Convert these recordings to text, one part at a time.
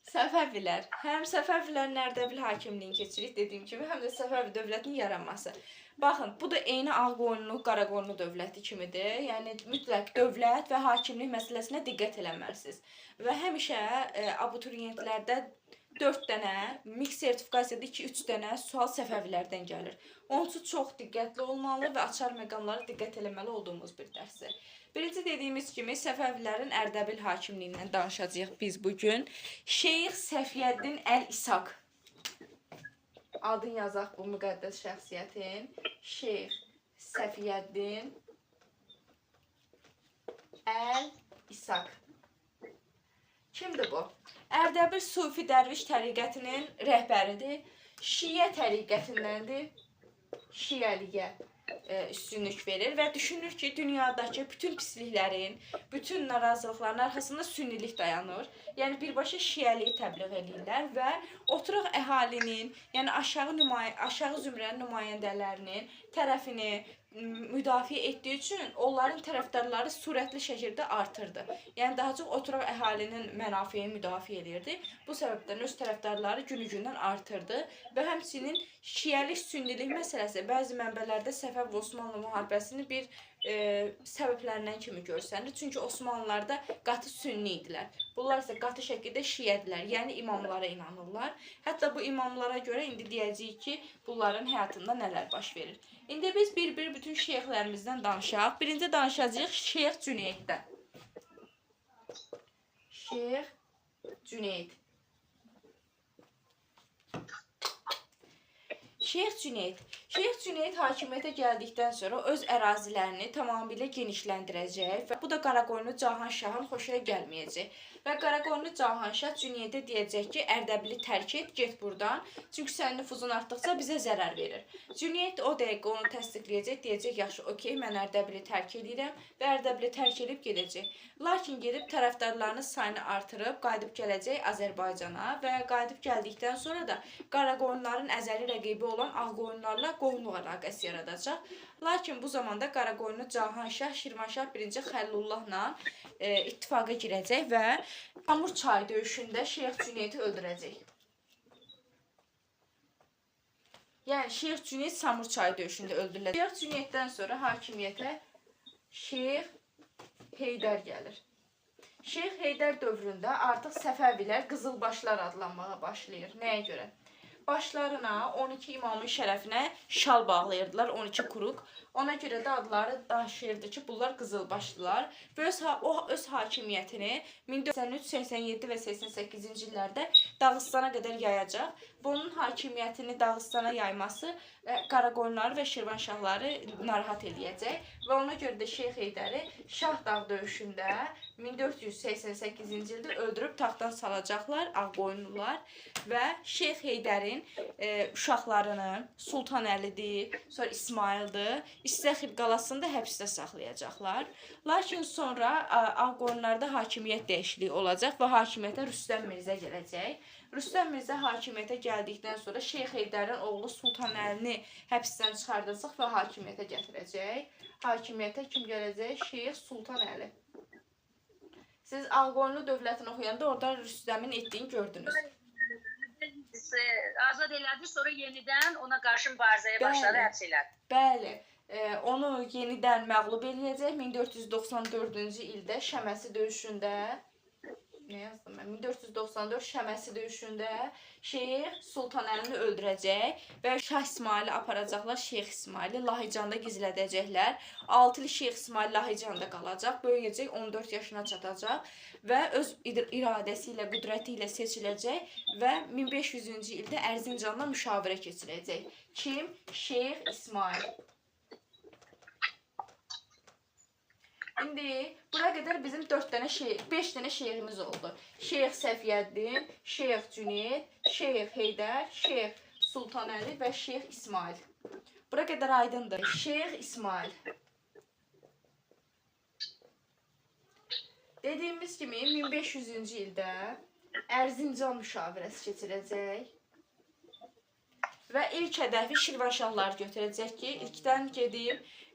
Səfəvilər. Həm Səfəvilərin Ərdəbil hakimliyini keçirik dediyim kimi, həm də Səfəvi dövlətinin yaranması. Baxın, bu da eyni Ağqoyunlu, Qaraqoyunlu dövləti kimidir. Yəni mütləq dövlət və hakimlik məsələsinə diqqət eləməlisiniz. Və həmişə abituriyentlərdə 4 dənə, mix sertifikasiyada 2-3 dənə sual Səfəvilərdən gəlir. Onun üçün çox diqqətli olmalı və açar məqamlara diqqət eləməli olduğumuz bir dərsdir. Birinci dediyimiz kimi Səfəvilərin Ərdəbil hakimliyindən danışacağıq biz bugün. Şeyx Səfiyyəddin Əl-İsaq. Adını yazaq bu müqəddəs şəxsiyyətin. Şeyx Səfiyyəddin Əl-İsaq. Kimdir bu? Ərdəbil Sufi Dərviş təriqətinin rəhbəridir. Şiə təriqətindəndir. Şiəliyə üstünlük verir və düşünür ki, dünyadakı bütün pisliklərin, bütün narazılıqların arxasında sünnilik dayanır. Yəni birbaşa şiəliyi təbliğ edirlər və oturaq əhalinin, yəni aşağı zümrənin nümayəndələrinin tərəfini müdafiə etdiyi üçün onların tərəfdarları sürətli şəkildə artırdı. Yəni daha çox oturaq əhalinin mənafeyini müdafiə edirdi. Bu səbəbdən öz tərəfdarları günü-gündən artırdı və həmçinin şiəlik, sünnilik məsələsi bəzi mənbələrdə Səfəv-Osmanlı müharibəsini bir səbəblərindən kimi görsənir. Çünki Osmanlılar da qatı sünni idilər. Bunlar isə qatı şəkildə şiədirlər, yəni imamlara inanırlar. Hətta bu imamlara görə indi deyəcəyik ki, bunların həyatında nələr baş verir. İndi biz bir-bir bütün şeyxlərimizdən danışaq. Birinci danışacağıq Şeyx Cüneyddən. Şeyx Cüneyd. Şeyx Cüneyd. Şeyx Cüneyd hakimiyyətə gəldikdən sonra öz ərazilərini tamamilə genişləndirəcək və bu da Qaraqoyunlu Cahanşahın xoşuna gəlməyəcək. Və Qaraqoyunlu Cahanşah Cüneydə deyəcək ki, Ərdəbili tərk et, get buradan. Çünki sənin nüfuzun artdıqca bizə zərər verir. Cüneyd o dəqiqə onu təsdiqləyəcək, deyəcək, yaxşı, okey, mən Ərdəbili tərk edirəm və Ərdəbili tərk edib gedəcək. Lakin gedib tərəfdarlarının sayını artırıb, qayıdıb gələcək Azərbaycana və qayıdıb gəldikdən sonra da Qaraqoyunların əzəli rəqibi olan Ağqoyunlarla qohumluq əlaqəsi yaradacaq. Lakin bu zamanda Qaraqoyunlu Cahanşah Şirvanşah 1-ci Xəllullahla ittifaqa girəcək və Samur çayı döyüşündə Şeyx Cüneydi öldürəcək. Yəni Şeyx Cüneyd Samur çayı döyüşündə öldürüləcək. Şeyx Cüneyddən sonra hakimiyyətə Şeyx Heydər gəlir. Şeyx Heydər dövründə artıq Səfəvilər Qızılbaşlar adlanmağa başlayır. Nəyə görə? Başlarına 12 imamın şərəfinə şal bağlayırdılar, 12 kuruq. Ona görə də adları daşıyırdı ki, bunlar Qızılbaşlılar. Və o öz hakimiyyətini 1483, 87 və 88-ci illərdə Dağıstana qədər yayacaq. Bunun hakimiyyətini Dağıstana yayması Qaraqoyunları və Şirvanşahları narahat eləyəcək. Və ona görə də Şeyx Heydəri Şahdağ döyüşündə 1488-ci ildə öldürüb taxtdan salacaqlar Ağqoyunlular və Şeyx Heydərin uşaqlarını Sultan Əlidir, sonra İsmaildir, İstəxir qalasında həbsdə saxlayacaqlar. Lakin sonra Ağqoyunlarda hakimiyyət dəyişikliyi olacaq və hakimiyyətə Rüstəm Mirzə gələcək. Rüstəm Mirzə hakimiyyətə gəldikdən sonra Şeyx Heydərin oğlu Sultan Əlini həbsdən çıxardacaq və hakimiyyətə gətirəcək. Hakimiyyətə kim gələcək? Şeyx Sultan Əli. Siz Ağqoyunlu dövlətini oxuyanda orada Rüstəmin etdiyini gördünüz. Azad elədi, sonra yenidən ona qarşı mübarizəyə başladı, həbs elədi. Bəli, onu yenidən məğlub eləyəcək 1494-cü ildə Şəməsi döyüşündə. Nə yazdım mən? 1494 Şəməsi döyüşündə Şeyx Sultan Əlini öldürəcək və Şah İsmaili aparacaqlar. Şeyx İsmaili Lahıcanda gizlədəcəklər. 6 il Şeyx İsmail Lahıcanda qalacaq. Böyüyəcək, 14 yaşına çatacaq və öz iradəsi ilə, qüdrəti ilə seçiləcək və 1500-cü ildə Ərzincanla müşavirə keçirəcək. Kim? Şeyx İsmail. İndi bura qədər bizim 5 dənə şeyximiz oldu. Şeyx Səfiyyəddin, Şeyx Cüneyd, Şeyx Heydər, Şeyx Sultan Əli və Şeyx İsmail. Bura qədər aydındır. Şeyx İsmail. Dediyimiz kimi 1500-cü ildə Ərzincan müşavirəsi keçirəcək. Və ilk hədəfi Şirvanşahlar götürəcək ki,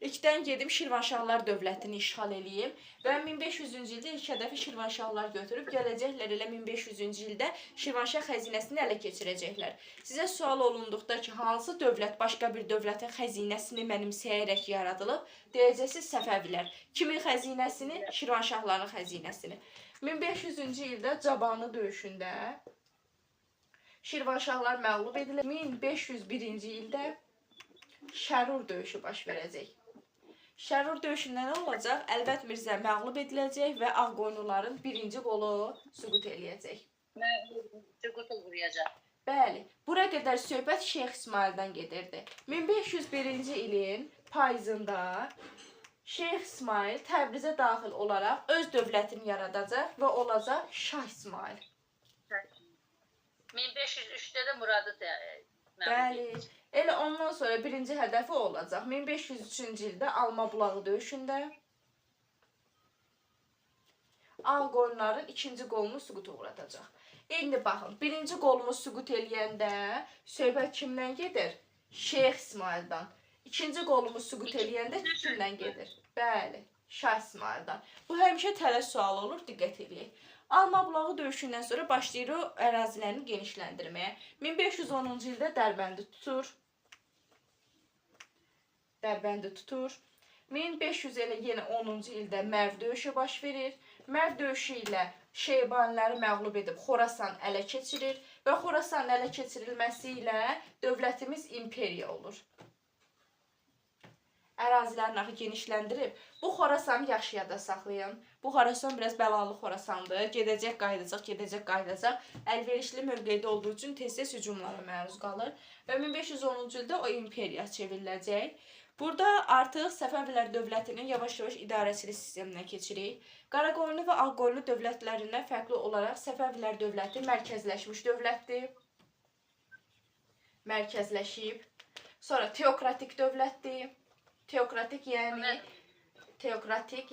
ilkdən gedim Şirvanşahlar dövlətini işğal eləyim və 1500-cü ildə ilk hədəfi Şirvanşahlar götürüb gələcəklər elə 1500-cü ildə Şirvanşah xəzinəsini ələ keçirəcəklər. Sizə sual olunduqda ki, hansı dövlət başqa bir dövlətin xəzinəsini mənimsəyərək yaradılıb, deyəcəksiniz Səfəvilər. Kimin xəzinəsini? Şirvanşahların xəzinəsini. 1500-cü ildə Cabanlı döyüşündə Şirvanşahlar məğlub edilir. 1501-ci ildə Şərur döyüşü baş verəcək. Şərur döyüşündə nə olacaq? Əlbət Mirzə məğlub ediləcək və Ağqoyunluların birinci qolu süqut eləyəcək. Süqut uğrayacaq. Bəli, bura qədər söhbət Şeyx İsmaildən gedirdi. 1501-ci ilin payızında Şeyx İsmail Təbrizə daxil olaraq öz dövlətini yaradacaq və olacaq Şah İsmail. 1503-də də Muradı Bəli. Elə ondan sonra birinci hədəfi olacaq. 1503-cü ildə Almabulağı döyüşündə Ağqoyunluların ikinci qolunu süqut uğratacaq. İndi baxın, birinci qolunu süqut eləyəndə söhbət kimdən gedir? Şeyx İsmaildən. İkinci qolunu süqut eləyəndə kimdən gedir? Bəli, Şah İsmaildən. Bu həmişə tələ sual olur, diqqət edək. Almabulağı döyüşündən sonra başlayır o ərazilərini genişləndirməyə. 1510-cu ildə Dərbəndi tutur. 1510-cu ildə Mərv döyüşü baş verir. Mərv döyüşü ilə Şeybaniləri məğlub edib Xorasan ələ keçirir və Xorasan ələ keçirilməsi ilə dövlətimiz imperiya olur. Ərazilərini axı genişləndirib. Bu Xorasanı yaxşı yada saxlayın. Bu Xorasan biraz bəlalı Xorasandır. Gedəcək, qayıdacaq. Əlverişli mövqedə olduğu üçün tez-tez hücumlara məruz qalır. Və 1510-cu ildə o imperiya çevriləcək. Burada artıq Səfəvilər dövlətinin yavaş-yavaş idarəçilik sisteminə keçirik. Qaraqoyunlu və Ağqoyunlu dövlətlərindən fərqli olaraq Səfəvilər dövləti mərkəzləşmiş dövlətdir. Mərkəzləşib. Sonra teokratik dövlətdir. Teokratik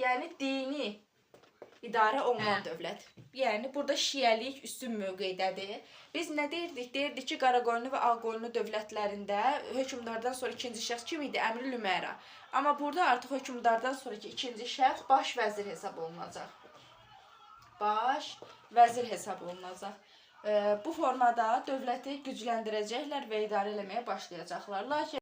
yəni dini idarə olunan dövlət. Yəni burada şiəlik üstün mövqeydədir. Biz nə deyirdik? Deyirdik ki, Qaraqoyunlu və Ağqoyunlu dövlətlərində hökmdardan sonra ikinci şəxs kim idi? Əmr Lüməra. Amma burada artıq hökmdardan sonraki ikinci şəxs baş vəzir hesab olunacaq. Baş vəzir hesab olunacaq. Bu formada dövləti gücləndirəcəklər və idarə eləməyə başlayacaqlar. Lakin